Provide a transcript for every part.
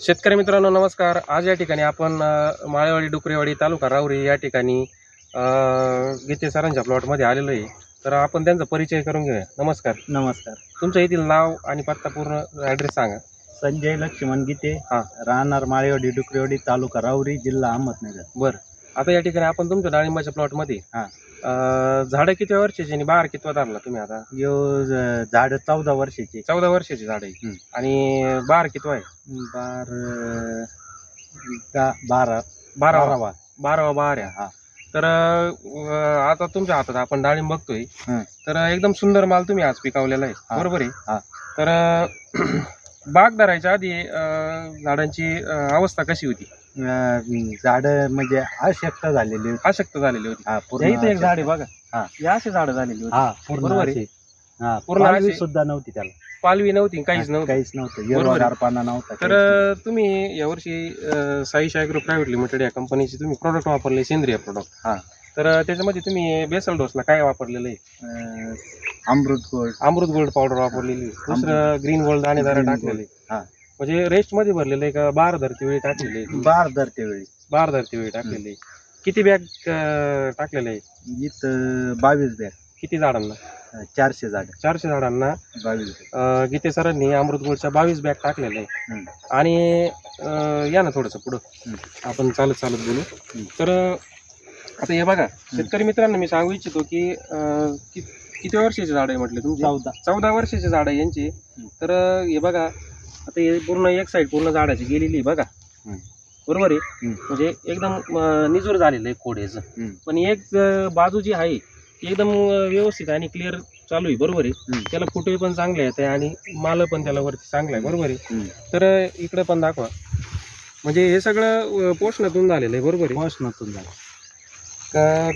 शेतकरी मित्रांनो नमस्कार. आज या ठिकाणी आपण माळेवाडी डुकरेवाडी तालुका राहुरी या ठिकाणी गीते सरांच्या प्लॉटमध्ये आलेलो आहे. तर आपण त्यांचा परिचय करून घेऊया. नमस्कार. नमस्कार. तुमच्या येथील नाव आणि पत्ता पूर्ण ॲड्रेस सांगा. संजय लक्ष्मण गीते, हां. राहणार माळेवाडी डुकरेवाडी, तालुका राहुरी, जिल्हा अहमदनगर. बरं, आता या ठिकाणी आपण तुमच्या डाळिंबाच्या प्लॉटमध्ये हां. झाडं किती वर्षाची आणि बहार कितवा धरला तुम्ही आता? झाड 14 वर्षाची. 14 वर्षाची झाडं आहे. आणि बहार कितवा आहे? बार 12 12वा बहार आहे. हा. तर आता तुमच्या हातात आपण डाळिंब बघतोय. हं. तर एकदम सुंदर माल तुम्ही आज पिकवलेला आहे. हा. बरोबर आहे. हा. तर बाग धरायच्या आधी झाडांची अवस्था कशी होती? झाड म्हणजे अशक्त झालेली होती. अशक्त झालेली होती. हा, या इथं एक झाड आहे बघा. हा. या अशी झाडं झालेली होती. हा, पूर्ण बरोबर आहे. अशी. हा, पूर्ण पालवी अशी. सुद्धा नव्हती त्याला. पालवी नव्हती, काहीच नव्हतं. काहीच नव्हतं. बरोबर आहे. हिरवागार पाना नव्हता. तर तुम्ही यावर्षी साईश ॲग्रो प्रायव्हेट लिमिटेड या कंपनीचे तुम्ही प्रोडक्ट वापरले, सेंद्रिय प्रोडक्ट. हा. तर त्याच्यामध्ये तुम्ही बेसल डोसला काय वापरलेलं आहे? अमृत गोल्ड पावडर वापरलेली. दुसरं ग्रीन गोल्ड दाणेदार टाकलेले. हा. म्हणजे रेस्ट मध्ये भरलेलं आहे का बार धरती वेळी टाकलेले? बार धरते वेळी. बार धरती वेळी टाकलेले. किती बॅग टाकलेले आहे? इथं 22 बॅग. किती झाडांना? 400 झाड. 400 झाडांना 22 बॅग. गीते सरांनी अमृत गोल्डच्या 22 बॅग टाकलेल्या आहे. आणि या ना थोडंसं पुढं आपण चालत बोलू. तर आता हे बघा शेतकरी मित्रांनो, मी सांगू इच्छितो की किती वर्षाचे झाड आहे म्हटले तुमचे? 14 वर्षाचे झाड आहे यांची. तर हे बघा, आता हे पूर्ण एक साईड पूर्ण झाडाची गेलेली आहे बघा. बरोबर आहे. म्हणजे एकदम निजूर झालेलं आहे खोड याचं. पण एक बाजू जी आहे ती एकदम व्यवस्थित आणि क्लिअर चालू आहे. बरोबर आहे. त्याला फुटवे पण चांगले आहेत आणि माल पण त्याला वरती चांगला आहे. बरोबर आहे. तर इकडे पण दाखवा. म्हणजे हे सगळं पोषणातून झालेलं आहे. बरोबर आहे. पोषणातून झालं.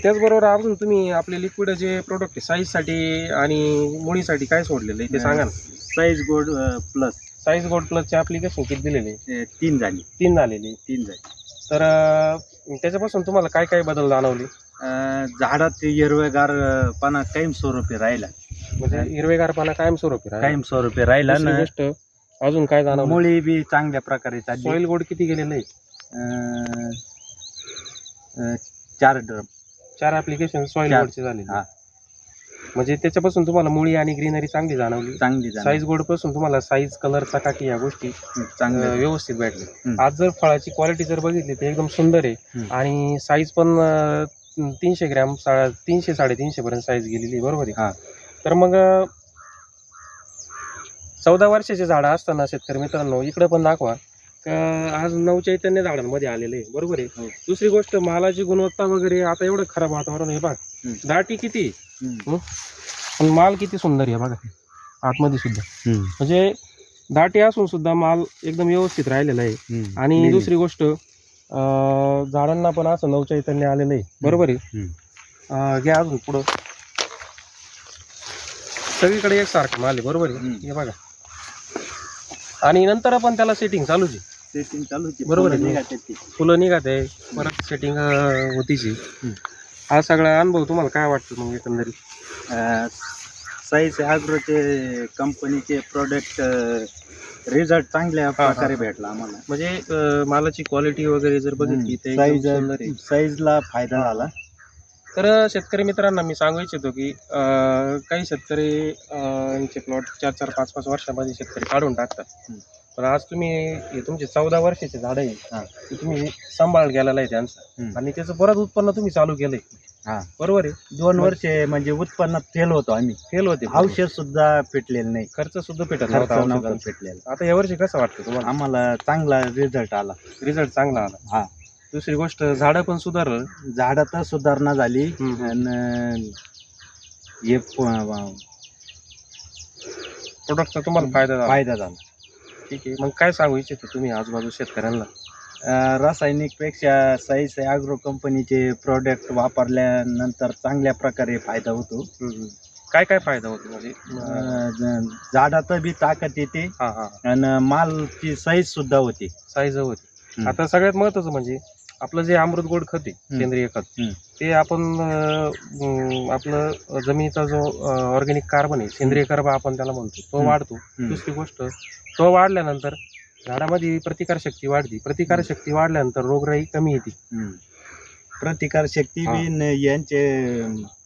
त्याचबरोबर अजून तुम्ही आपले लिक्विड जे प्रोडक्ट आहे साईजसाठी आणि मुळीसाठी काय सोडलेलं आहे ते सांगा ना. Size gold plus. Size gold प्लसचे ॲप्लिकेशन किती दिलेले? 3 झाली. 3 झालेली. 3 झाली. तर त्याच्यापासून तुम्हाला काय काय बदल जाणवले? झाडात हिरवेगार पाना कायमस्वरूपी राहिला. म्हणजे हिरवेगारपणा कायमस्वरूपी राहिला. कायमस्वरूपी राहिला दुसरी ना. गोष्ट अजून काय जाणवलं? मुळी बी चांगल्या प्रकारे चालली. सॉइल गोल्ड किती गेलेलं आहे? 4 ड्रम. 4 ॲप्लिकेशन सॉइल चार. गोल्डचे झाले. हा. म्हणजे त्याच्यापासून तुम्हाला मुळी आणि ग्रीनरी चांगली जाणवली. चांगली झाली. साईज गोल्ड पासून तुम्हाला साईज कलर चकाकी या गोष्टी चांगल्या. व्यवस्थित भेटले. आज जर फळाची क्वालिटी जर बघितली तर एकदम सुंदर आहे. आणि साईज पण 300 ग्रॅम 300-350 पर्यंत साईज गेलेली आहे. बरोबर आहे. हा. तर मग 14 वर्षाचे झाडं असताना शेतकरी मित्रांनो इकडे पण दाखवा आज नवचैतन्य झाडांमध्ये आलेले आहे. बरोबर आहे. दुसरी गोष्ट मालाची गुणवत्ता वगैरे, आता एवढं खराब वातावरण आहे बघा, दाटी किती पण माल किती सुंदर आहे बघा आतमध्ये सुद्धा. म्हणजे दाटी असून सुद्धा माल एकदम व्यवस्थित राहिलेला आहे. आणि दुसरी गोष्ट झाडांना पण असं नवचैतन्य आलेलं आहे. बरोबर आहे. घ्या अजून पुढं. सगळीकडे एकसारखं माल आहे. बरोबर आहे. हे बघा. आणि नंतर पण त्याला सेटिंग चालूच आहे. सेटिंग चालू होती. बरोबर आहे. फुलं निघत आहे, परत सेटिंग होतीच. हा सगळा अनुभव तुम्हाला काय वाटतं मग एकंदरीत? साईज ॲग्रोचे कंपनीचे प्रोडक्ट रिझल्ट चांगल्या प्रकारे भेटला आम्हाला. म्हणजे मालाची क्वालिटी वगैरे जर बघितली तर साईजला फायदा झाला. तर शेतकरी मित्रांना मी सांगू इच्छितो की काही शेतकरी यांचे प्लॉट 4-4, 5-5 वर्षामध्ये शेतकरी काढून टाकतात. पण आज तुम्ही हे तुमचे 14 वर्षाचे झाड आहे ते तुम्ही सांभाळ गेलेला आहे त्यांचा, आणि त्याचं परत उत्पन्न तुम्ही चालू केलंय. बरोबर आहे. 2 वर्षे म्हणजे उत्पन्नात फेल होतो आम्ही. फेल होते. औषध सुद्धा पेटलेलं नाही. खर्च सुद्धा पेटत नव्हता पेटलेला. आता यावर्षी कसं वाटतं तुम्हाला? आम्हाला चांगला रिझल्ट आला. रिझल्ट चांगला आला. हा. दुसरी गोष्ट झाडं पण सुधारलं. झाडात सुधारणा झाली. आणि हे प्रोडक्टचा तुम्हाला फायदा झाला. ठीक आहे. मग काय सांगू इच्छितो तुम्ही आजूबाजू शेतकऱ्यांना? रासायनिक पेक्षा साईज ॲग्रो कंपनीचे प्रोडक्ट वापरल्यानंतर चांगल्या प्रकारे फायदा होतो. काय काय फायदा होतो? म्हणजे झाडात बी ताकद येते आणि मालची साईज सुद्धा होते. साईज होते. आता सगळ्यात महत्वाचं म्हणजे आपलं जे अमृत गोल्ड खत आहे, सेंद्रिय खत, ते आपण आपलं जमिनीचा जो ऑर्गॅनिक कार्बन आहे, सेंद्रिय कर्ब आपण त्याला म्हणतो, तो वाढतो. दुसरी गोष्ट तो वाढल्यानंतर झाडामध्ये प्रतिकारशक्ती वाढते, प्रतिकारशक्ती वाढल्यानंतर रोगराई कमी येते. प्रतिकार शक्ती बी यांचे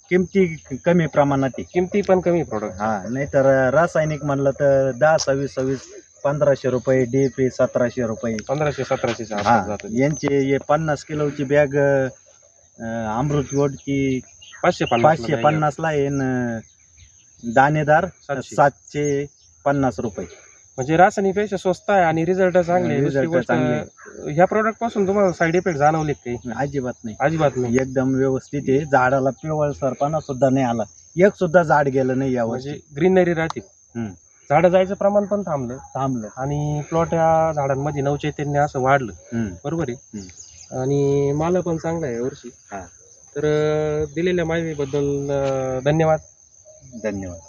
किमती कमी प्रमाणात आहे. किमती पण कमी प्रोडक्ट. हा, नाहीतर रासायनिक म्हणलं तर 10-26 1500 रुपये, DAP 1700 रुपये. 1500-1700 हा, यांचे हे 50 किलोची बॅग अमृत गोल्डची 550 ला आहे न दाणेदार 750 रुपये. म्हणजे रासायनिकपेक्षा स्वस्त आहे आणि रिझल्ट चांगले आहे. दुसरी रिझल्ट गोष्ट, चांगले. ह्या प्रोडक्ट पासून तुम्हाला साईड इफेक्ट जाणवले काही? अजिबात नाही, अजिबात नाही. एकदम व्यवस्थित आहे. झाडाला पिवळसरपणा सुद्धा नाही आला, एक सुद्धा झाड गेलं नाही यावर्षी. म्हणजे ग्रीनरी राहते. झाडं जायचं प्रमाण पण थांबलं आणि प्लॉट या झाडांमध्ये नवचैतन्य असं वाढलं. बरोबर आहे. आणि माल पण चांगला आहे यावर्षी. तर दिलेल्या माहितीबद्दल धन्यवाद. धन्यवाद.